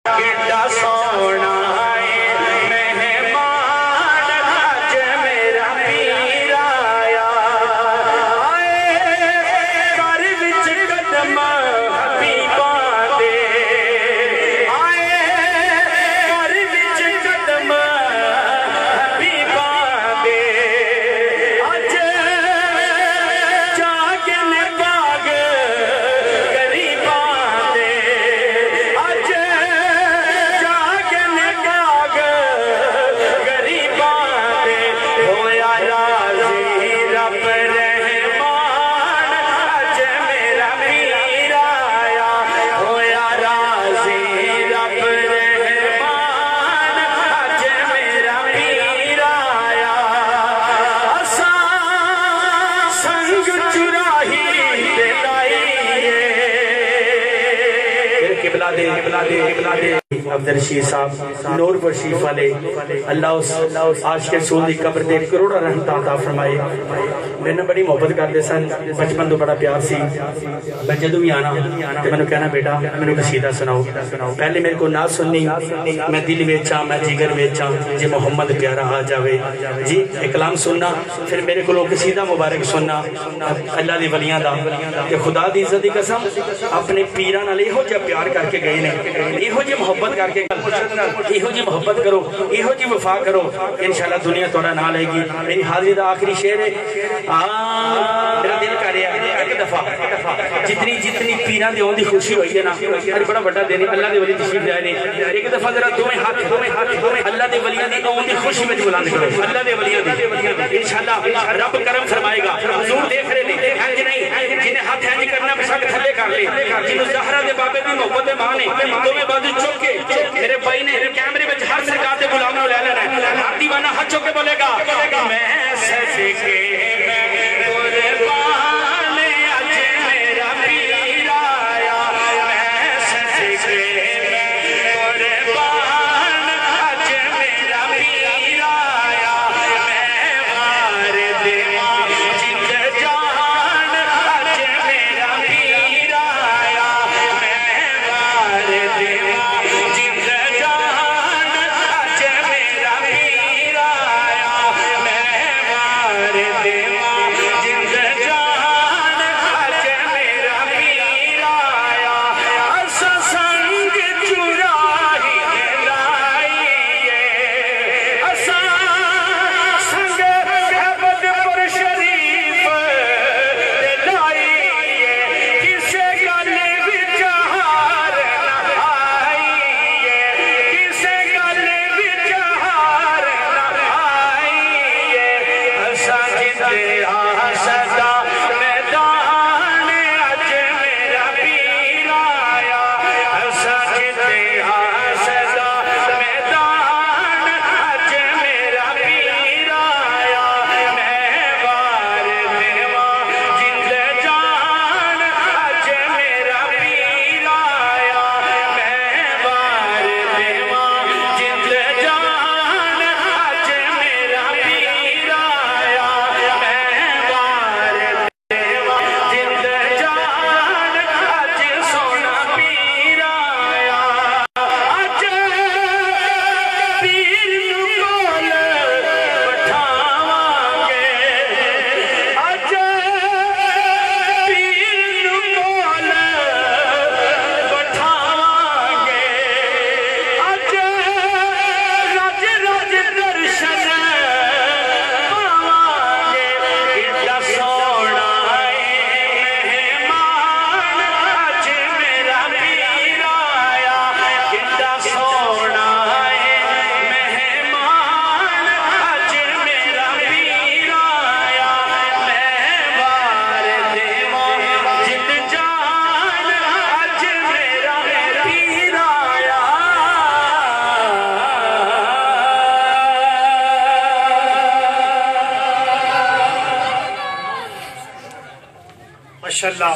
किड्डा सोना मेहमान अज मेरा पीर आया, घर विच कदम हबीबां दे, घर विच कदम हबीबां दे, अज जागे ने बाग गरीबां दे, अज जागे ने बाग गरीबां दे, होया राज़ी रब रहमान अज मेरा पीर आया, होया राज़ी रब रहमान अज मेरा पीर आया, असां संग चुराही ते लाईए। किबला दे अब्दुल रशीद साहब नूरपुर शरीफ वाले, अल्लाह उस आशिक रसूल दी कब्र दे करोड़ों रहमत अता फरमाए। मैंने बड़ी मोहब्बत करते सन, बचपन तो बड़ा प्यार सी। मैं जदों भी आना ते मैंने कहना बेटा मैंने कसीदा सुनाओ। पहले मेरे को ना सुननी, मैं दिल वेचा मैं जिगर वेचा जे मोहम्मद प्यारा आ जावे जी, एक कलाम सुनना, फिर मेरे को कसीदा मुबारक सुनना अल्लाह दी वलियां दा। ते खुदा दी इज्जत दी कसम अपने पीरां नाल इहो जिहा प्यार करके गए ने, इहो जी मोहब्बत करके, इहो जी मोहब्बत करो, इहो जी वफा करो, इंशाअल्लाह दुनिया थोड़ा ना लेगी। मेरी हाजिरी दा आखिरी शेर है, मेरा दिल कर रहा है एक दफा जितनी जितनी पीरां दी ओंदी खुशी हुई है ना, अरे बड़ा बड़ा दिन अल्लाह दे वली तशरीफ ले आए ने, एक दफा जरा दोवें हाथ अल्लाह दे वलियां दी ओंदी खुशी में बुलंद करो, अल्लाह दे वलियां दी इंशाअल्लाह रब करम फरमाएगा। हुजूर देख रहे ने इंज नहीं, जिन्हें हाथ इंज करना बेशक थल्ले कर ले, जिन्हों ज़हरा दे बाबे दी मोहब्बत दे मां ने दोवें बाजू चुक के मेरे भाई ने कैमरे में हर सरकार के गुलाम को ले लेना है, हर दीवाना हाथ चुक के बोलेगा मैं सदके कुर्बान अज मेरा पीर आया, मैं सदके कुर्बान अज मेरा पीर आया, मैं वार देवां जिंद जान अज मेरा पीर आया, मैं वार देवां जिंद जान अज मेरा पीर आया, मैं वार देवां जिंद जान अज मेरा पीर आया, असां संग चुराही ते लाईए, असां संग अहमदपुर शरीफ ते लाईए, किसे गल विच हार ना आईए, किसे गल विच हार ना आईए, असां जिंदे आसदा मैदान अज मेरा पीर आया, असां जिंदे आसदा मैदान अज मेरा पीर आया, मैं वार देवां जिंद जान अज मेरा पीर आया, मैं वार देवां जिंद जान अज मेरा पीर आया, मैं वार देवां जिंद जान अज सोना पीर आया, अज पीर नूं कोल बिठावांगे, अज पीर नूं कोल बिठावांगे, अज रज रज दर्शन पावांगे, किड्डा सोना मेहमान अज मेरा पीर आया, किड्डा सोना मेहमान अज मेरा पीर आया, मैं वार देवां जिंद जान अज मेरा पीर आया। माशाअल्लाह।